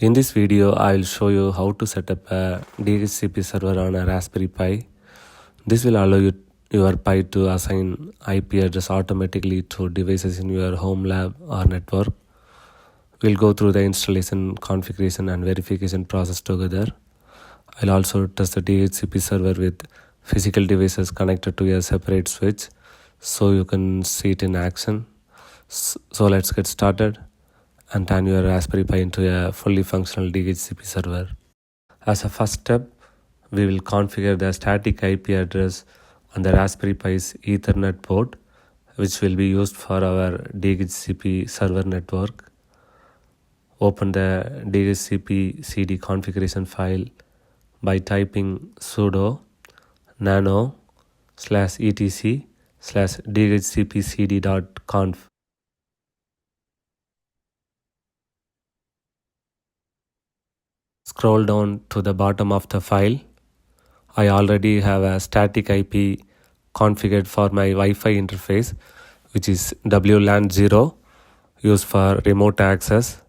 In this video, I will show you how to set up a DHCP server on a Raspberry Pi. This will allow your Pi to assign IP address automatically to devices in your home lab or network. We'll go through the installation, configuration and verification process together. I'll also test the DHCP server with physical devices connected to a separate switch so you can see it in action. So let's get started and turn your Raspberry Pi into a fully functional DHCP server. As a first step, we will configure the static IP address on the Raspberry Pi's Ethernet port, which will be used for our DHCP server network. Open the DHCP CD configuration file by typing sudo nano /etc/dhcpcd.conf. Scroll down to the bottom of the file. I already have a static IP configured for my Wi-Fi interface, which is WLAN 0, used for remote access.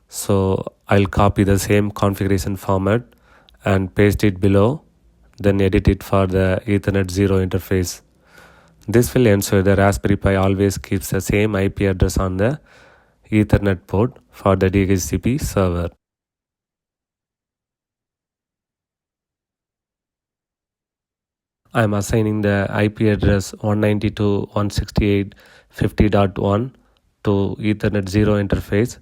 So I'll copy the same configuration format and paste it below, then edit it for the Ethernet 0 interface. This will ensure the Raspberry Pi always keeps the same IP address on the Ethernet port for the DHCP server. I am assigning the IP address 192.168.50.1 to Ethernet 0 interface,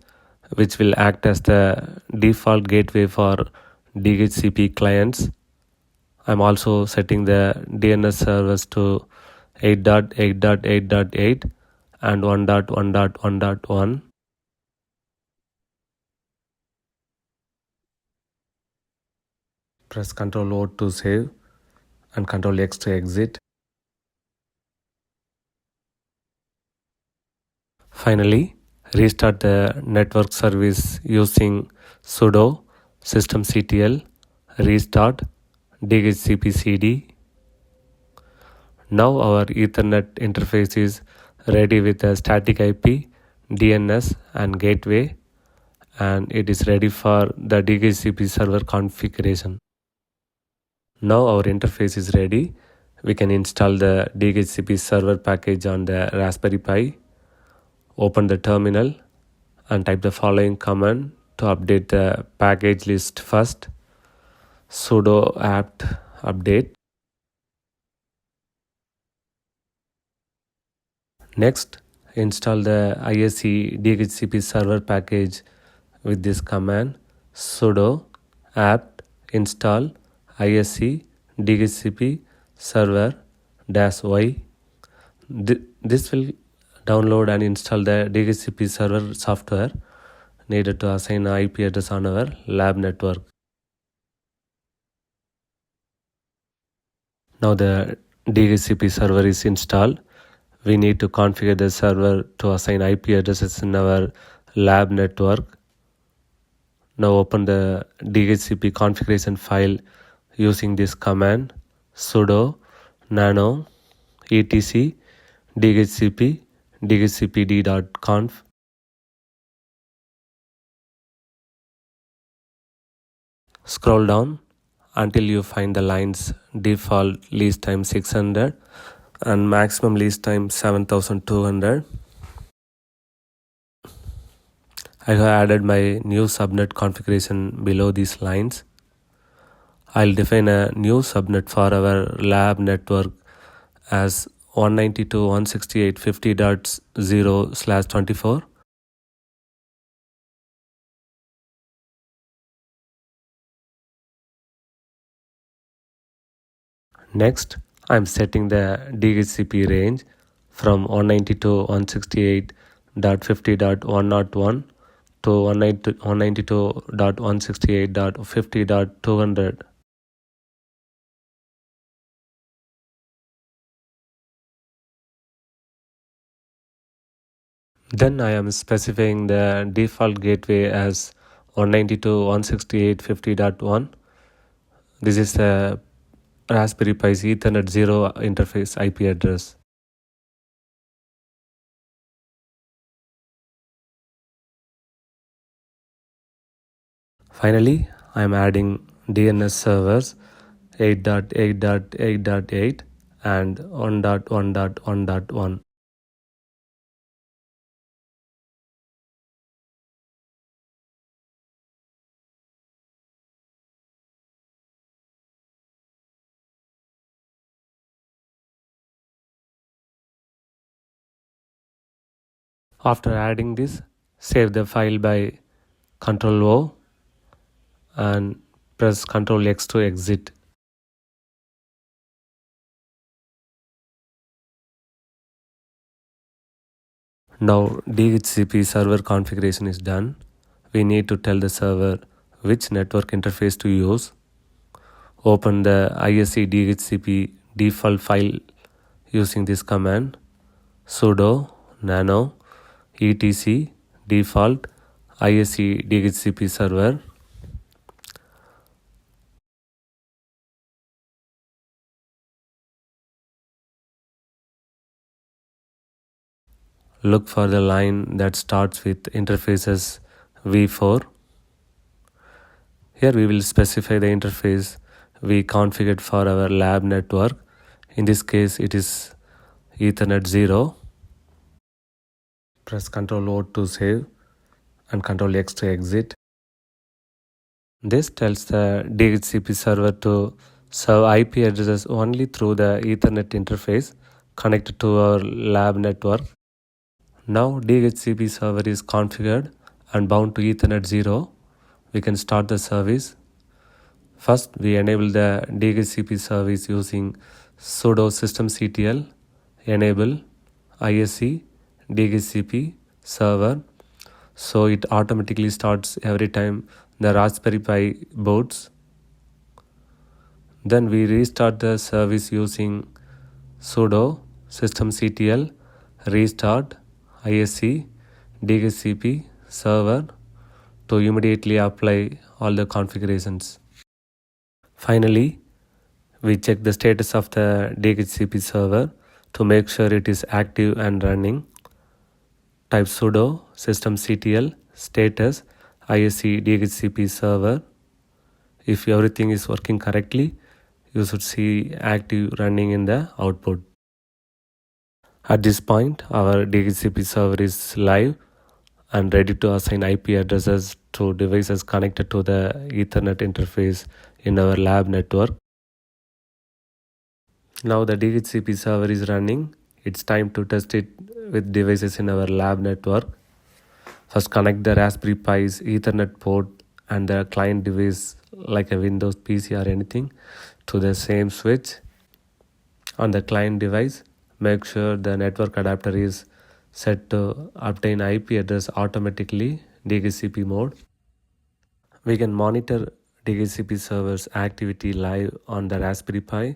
which will act as the default gateway for DHCP clients. I am also setting the DNS servers to 8.8.8.8 and 1.1.1.1. Press Ctrl O to save and Ctrl X to exit. Finally, restart the network service using sudo systemctl restart DHCP CD. Now our Ethernet interface is ready with a static IP, DNS and gateway, and it is ready for the DHCP server configuration. Now our interface is ready. We can install the DHCP server package on the Raspberry Pi. Open the terminal and type the following command to update the package list first. Sudo apt update. Next, install the isc-dhcp-server package with this command sudo apt install isc-dhcp-server -y. This will download and install the DHCP server software needed to assign an IP address on our lab network. Now the DHCP server is installed. We need to configure the server to assign IP addresses in our lab network. Now open the DHCP configuration file using this command sudo nano etc dhcpd.conf. Scroll down until you find the lines default lease time 600 and maximum lease time 7200. I have added my new subnet configuration below these lines. I'll define a new subnet for our lab network as 192.168.50.0/24. Next, I'm setting the DHCP range from 192.168.50.101 to 192.168.50.200. Then I am specifying the default gateway as 192.168.50.1. This is the Raspberry Pi's Ethernet 0 interface IP address. Finally, I am adding DNS servers 8.8.8.8 and 1.1.1.1. After adding this, save the file by Ctrl O and press Ctrl X to exit. Now DHCP server configuration is done. We need to tell the server which network interface to use. Open the isc-dhcp default file using this command sudo nano etc default isc-dhcp-server. Look for the line that starts with interfaces v4. Here we will specify the interface we configured for our lab network. In this case it is Ethernet 0. Press Ctrl O to save and Ctrl X to exit. This tells the DHCP server to serve IP addresses only through the Ethernet interface connected to our lab network. Now DHCP server is configured and bound to Ethernet 0. We can start the service. First, we enable the DHCP service using sudo systemctl enable isc dhcp server, so it automatically starts every time the Raspberry Pi boots. Then we restart the service using sudo systemctl restart isc dhcp server to immediately apply all the configurations. Finally, we check the status of the DHCP server to make sure it is active and running. Type sudo systemctl status isc dhcp server. If everything is working correctly, you should see active running in the output. At this point, our DHCP server is live and ready to assign IP addresses to devices connected to the Ethernet interface in our lab network. Now the DHCP server is running. It's time to test it with devices in our lab network. First, connect the Raspberry Pi's Ethernet port and the client device like a Windows PC or anything to the same switch. On the client device, make sure the network adapter is set to obtain IP address automatically DHCP mode. We can monitor DHCP server's activity live on the Raspberry Pi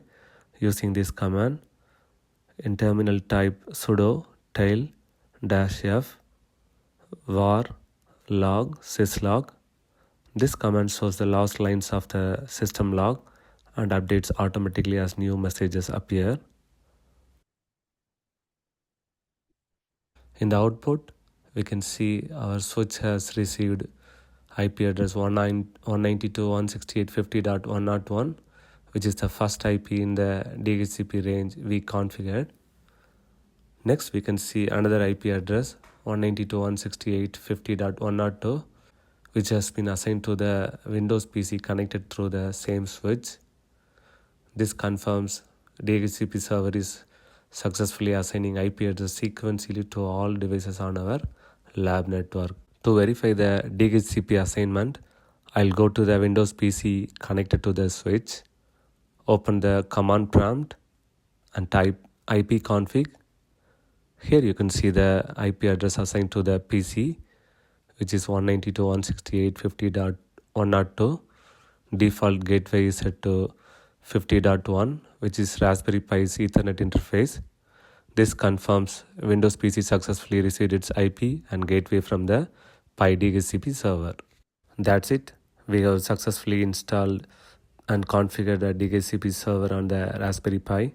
using this command. In terminal, type sudo tail -f var log syslog. This command shows the last lines of the system log and updates automatically as new messages appear. In the output, we can see our switch has received IP address 192.168.50.101, which is the first IP in the DHCP range we configured. Next, we can see another IP address 192.168.50.102, which has been assigned to the Windows PC connected through the same switch. This confirms DHCP server is successfully assigning IP address sequentially to all devices on our lab network. To verify the DHCP assignment, I'll go to the Windows PC connected to the switch, open the command prompt and type ipconfig. Here you can see the IP address assigned to the PC, which is 192.168.50.102. Default gateway is set to 50.1, which is Raspberry Pi's Ethernet interface. This confirms Windows PC successfully received its IP and gateway from the Pi DHCP server. That's it. We have successfully installed and configured the DHCP server on the Raspberry Pi.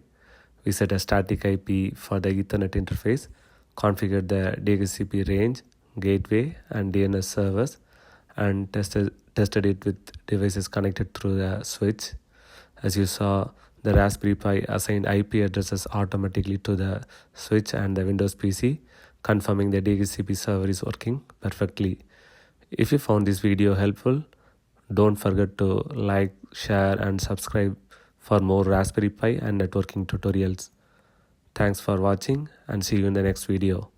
We set a static IP for the Ethernet interface, configured the DHCP range, gateway and DNS servers, and tested it with devices connected through the switch. As you saw, the Raspberry Pi assigned IP addresses automatically to the switch and the Windows PC, confirming the DHCP server is working perfectly. If you found this video helpful, don't forget to like, share and subscribe for more Raspberry Pi and networking tutorials. Thanks for watching and see you in the next video.